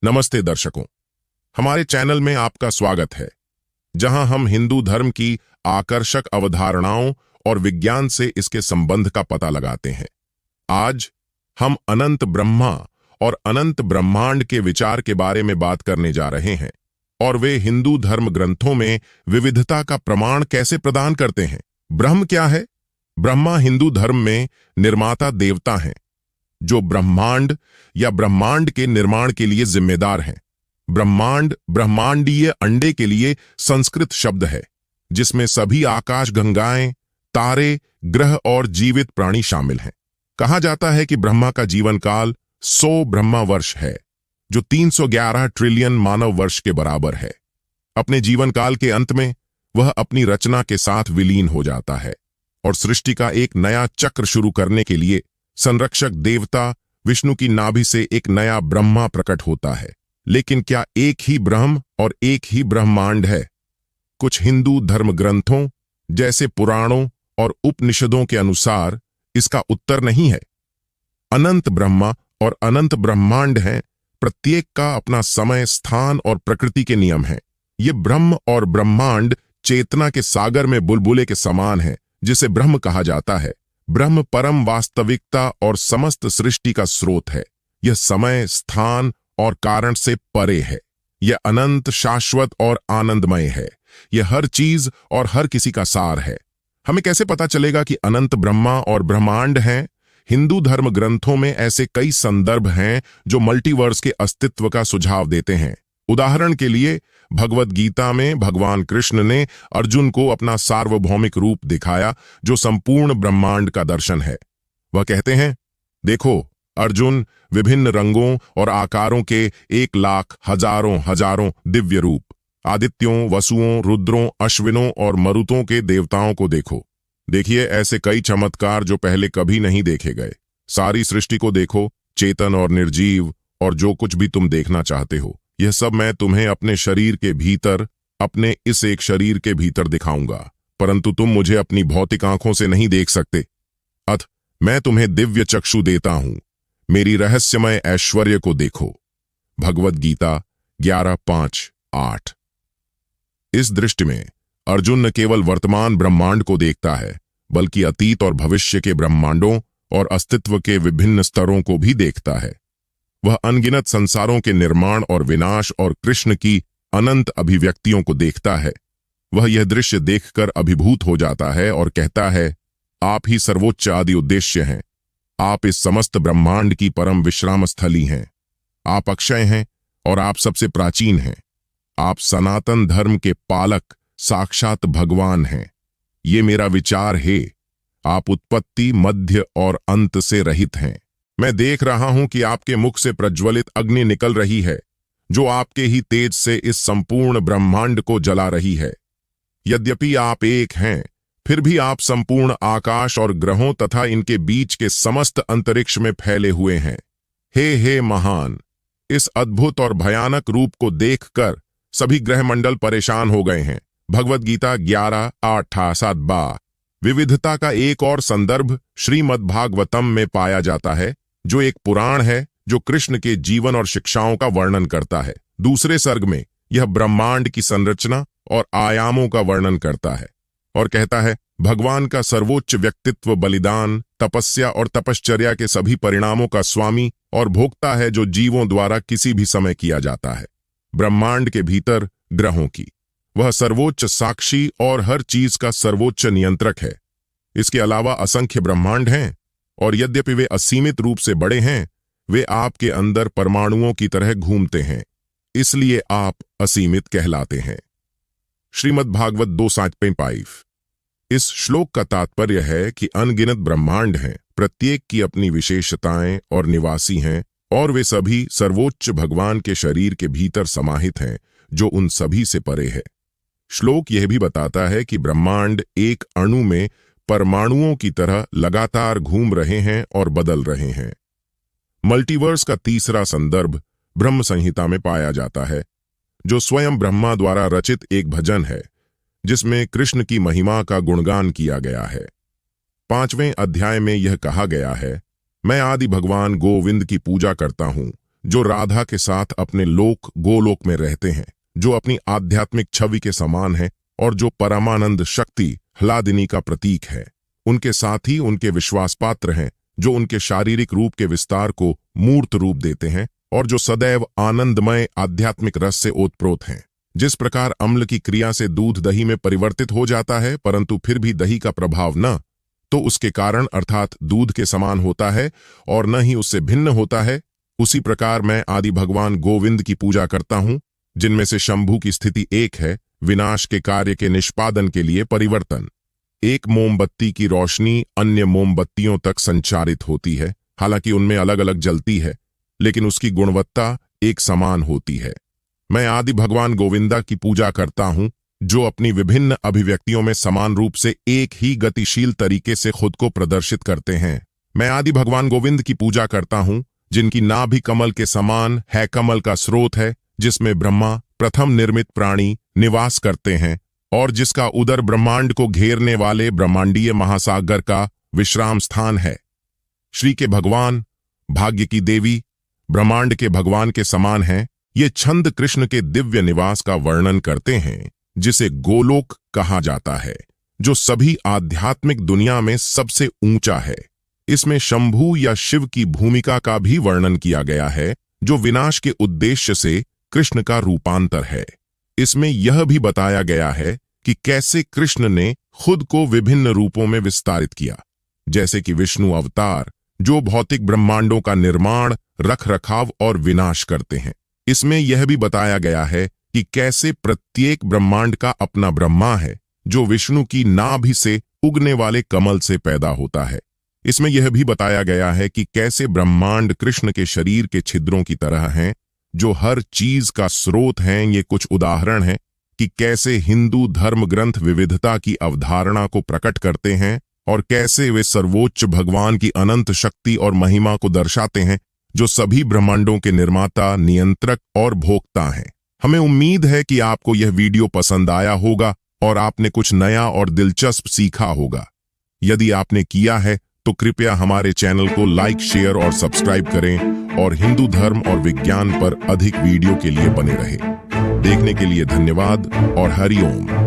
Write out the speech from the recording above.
नमस्ते दर्शकों, हमारे चैनल में आपका स्वागत है, जहां हम हिंदू धर्म की आकर्षक अवधारणाओं और विज्ञान से इसके संबंध का पता लगाते हैं। आज हम अनंत ब्रह्मा और अनंत ब्रह्मांड के विचार के बारे में बात करने जा रहे हैं और वे हिंदू धर्म ग्रंथों में विविधता का प्रमाण कैसे प्रदान करते हैं। ब्रह्म क्या है? ब्रह्मा हिंदू धर्म में निर्माता देवता हैं, जो ब्रह्मांड या ब्रह्मांड के निर्माण के लिए जिम्मेदार हैं। ब्रह्मांड ब्रह्मांडीय अंडे के लिए संस्कृत शब्द है, जिसमें सभी आकाश गंगाएं, तारे, ग्रह और जीवित प्राणी शामिल हैं। कहा जाता है कि ब्रह्मा का जीवन काल 100 ब्रह्मा वर्ष है, जो 311 ट्रिलियन मानव वर्ष के बराबर है। अपने जीवन काल के अंत में वह अपनी रचना के साथ विलीन हो जाता है और सृष्टि का एक नया चक्र शुरू करने के लिए संरक्षक देवता विष्णु की नाभि से एक नया ब्रह्मा प्रकट होता है। लेकिन क्या एक ही ब्रह्म और एक ही ब्रह्मांड है? कुछ हिंदू धर्म ग्रंथों जैसे पुराणों और उपनिषदों के अनुसार इसका उत्तर नहीं है। अनंत ब्रह्मा और अनंत ब्रह्मांड हैं, प्रत्येक का अपना समय, स्थान और प्रकृति के नियम हैं। ये ब्रह्म और ब्रह्मांड चेतना के सागर में बुलबुले के समान है, जिसे ब्रह्म कहा जाता है। ब्रह्म परम वास्तविकता और समस्त सृष्टि का स्रोत है। यह समय, स्थान और कारण से परे है। यह अनंत, शाश्वत और आनंदमय है। यह हर चीज और हर किसी का सार है। हमें कैसे पता चलेगा कि अनंत ब्रह्मा और ब्रह्मांड हैं? हिंदू धर्म ग्रंथों में ऐसे कई संदर्भ हैं जो मल्टीवर्स के अस्तित्व का सुझाव देते हैं। उदाहरण के लिए, भगवद गीता में भगवान कृष्ण ने अर्जुन को अपना सार्वभौमिक रूप दिखाया, जो संपूर्ण ब्रह्मांड का दर्शन है। वह कहते हैं, देखो अर्जुन, विभिन्न रंगों और आकारों के 1,00,000 हजारों हजारों दिव्य रूप, आदित्यों, वसुओं, रुद्रों, अश्विनों और मरुतों के देवताओं को देखो। देखिए, ऐसे कई चमत्कार जो पहले कभी नहीं देखे गए। सारी सृष्टि को देखो, चेतन और निर्जीव और जो कुछ भी तुम देखना चाहते हो। यह सब मैं तुम्हें अपने शरीर के भीतर, अपने इस एक शरीर के भीतर दिखाऊंगा, परंतु तुम मुझे अपनी भौतिक आंखों से नहीं देख सकते। अतः मैं तुम्हें दिव्य चक्षु देता हूं, मेरी रहस्यमय ऐश्वर्य को देखो। भगवद गीता 11:5-8। इस दृष्टि में अर्जुन न केवल वर्तमान ब्रह्मांड को देखता है, बल्कि अतीत और भविष्य के ब्रह्मांडों और अस्तित्व के विभिन्न स्तरों को भी देखता है। वह अनगिनत संसारों के निर्माण और विनाश और कृष्ण की अनंत अभिव्यक्तियों को देखता है। वह यह दृश्य देखकर अभिभूत हो जाता है और कहता है, आप ही सर्वोच्च आदि उद्देश्य हैं। आप इस समस्त ब्रह्मांड की परम विश्राम स्थली हैं। आप अक्षय हैं और आप सबसे प्राचीन हैं। आप सनातन धर्म के पालक, साक्षात भगवान हैं। ये मेरा विचार है। आप उत्पत्ति, मध्य और अंत से रहित हैं। मैं देख रहा हूं कि आपके मुख से प्रज्वलित अग्नि निकल रही है, जो आपके ही तेज से इस संपूर्ण ब्रह्मांड को जला रही है। यद्यपि आप एक हैं, फिर भी आप संपूर्ण आकाश और ग्रहों तथा इनके बीच के समस्त अंतरिक्ष में फैले हुए हैं। हे महान! इस अद्भुत और भयानक रूप को देखकर सभी ग्रहमंडल परेशान हो गए हैं। भगवद गीता 11:8-7। विविधता का एक और संदर्भ श्रीमद् भागवतम में पाया जाता है, जो एक पुराण है जो कृष्ण के जीवन और शिक्षाओं का वर्णन करता है। दूसरे सर्ग में यह ब्रह्मांड की संरचना और आयामों का वर्णन करता है और कहता है, भगवान का सर्वोच्च व्यक्तित्व बलिदान, तपस्या और तपश्चर्या के सभी परिणामों का स्वामी और भोक्ता है, जो जीवों द्वारा किसी भी समय किया जाता है। ब्रह्मांड के भीतर ग्रहों की वह सर्वोच्च साक्षी और हर चीज का सर्वोच्च नियंत्रक है। इसके अलावा असंख्य ब्रह्मांड हैं, और यद्यपि वे असीमित रूप से बड़े हैं, वे आपके अंदर परमाणुओं की तरह घूमते हैं, इसलिए आप असीमित कहलाते हैं। श्रीमद् भागवत 2:5। इस श्लोक का तात्पर्य है कि अनगिनत ब्रह्मांड हैं, प्रत्येक की अपनी विशेषताएं और निवासी हैं, और वे सभी सर्वोच्च भगवान के शरीर के भीतर समाहित हैं, जो उन सभी से परे है। श्लोक यह भी बताता है कि ब्रह्मांड एक अणु में परमाणुओं की तरह लगातार घूम रहे हैं और बदल रहे हैं। मल्टीवर्स का तीसरा संदर्भ ब्रह्म संहिता में पाया जाता है, जो स्वयं ब्रह्मा द्वारा रचित एक भजन है, जिसमें कृष्ण की महिमा का गुणगान किया गया है। 5वें अध्याय में यह कहा गया है, मैं आदि भगवान गोविंद की पूजा करता हूं, जो राधा के साथ अपने लोक गोलोक में रहते हैं, जो अपनी आध्यात्मिक छवि के समान है और जो परमानंद शक्ति ह्लादिनी का प्रतीक है। उनके साथ ही उनके विश्वासपात्र हैं, जो उनके शारीरिक रूप के विस्तार को मूर्त रूप देते हैं और जो सदैव आनंदमय आध्यात्मिक रस से ओतप्रोत हैं। जिस प्रकार अम्ल की क्रिया से दूध दही में परिवर्तित हो जाता है, परंतु फिर भी दही का प्रभाव न तो उसके कारण अर्थात दूध के समान होता है और न ही उससे भिन्न होता है, उसी प्रकार मैं आदि भगवान गोविंद की पूजा करता हूं, जिनमें से शंभु की स्थिति एक है, विनाश के कार्य के निष्पादन के लिए परिवर्तन। एक मोमबत्ती की रोशनी अन्य मोमबत्तियों तक संचारित होती है, हालांकि उनमें अलग अलग जलती है, लेकिन उसकी गुणवत्ता एक समान होती है। मैं आदि भगवान गोविंदा की पूजा करता हूं, जो अपनी विभिन्न अभिव्यक्तियों में समान रूप से एक ही गतिशील तरीके से खुद को प्रदर्शित करते हैं। मैं आदि भगवान गोविंद की पूजा करता हूं, जिनकी नाभ भी कमल के समान है, कमल का स्रोत है, जिसमें ब्रह्मा प्रथम निर्मित प्राणी निवास करते हैं और जिसका उदर ब्रह्मांड को घेरने वाले ब्रह्मांडीय महासागर का विश्राम स्थान है। श्री के भगवान, भाग्य की देवी, ब्रह्मांड के भगवान के समान हैं। ये छंद कृष्ण के दिव्य निवास का वर्णन करते हैं, जिसे गोलोक कहा जाता है, जो सभी आध्यात्मिक दुनिया में सबसे ऊंचा है। इसमें शंभु या शिव की भूमिका का भी वर्णन किया गया है, जो विनाश के उद्देश्य से कृष्ण का रूपांतर है। इसमें यह भी बताया गया है कि कैसे कृष्ण ने खुद को विभिन्न रूपों में विस्तारित किया, जैसे कि विष्णु अवतार, जो भौतिक ब्रह्मांडों का निर्माण, रख रखाव और विनाश करते हैं। इसमें यह भी बताया गया है कि कैसे प्रत्येक ब्रह्मांड का अपना ब्रह्मा है, जो विष्णु की नाभि से उगने वाले कमल से पैदा होता है। इसमें यह भी बताया गया है कि कैसे ब्रह्मांड कृष्ण के शरीर के छिद्रों की तरह हैं, जो हर चीज का स्रोत हैं। ये कुछ उदाहरण हैं कि कैसे हिंदू धर्म ग्रंथ विविधता की अवधारणा को प्रकट करते हैं और कैसे वे सर्वोच्च भगवान की अनंत शक्ति और महिमा को दर्शाते हैं, जो सभी ब्रह्मांडों के निर्माता, नियंत्रक और भोक्ता हैं। हमें उम्मीद है कि आपको यह वीडियो पसंद आया होगा और आपने कुछ नया और दिलचस्प सीखा होगा। यदि आपने किया है तो कृपया हमारे चैनल को लाइक, शेयर और सब्सक्राइब करें और हिंदू धर्म और विज्ञान पर अधिक वीडियो के लिए बने रहें। देखने के लिए धन्यवाद और हरि ओम।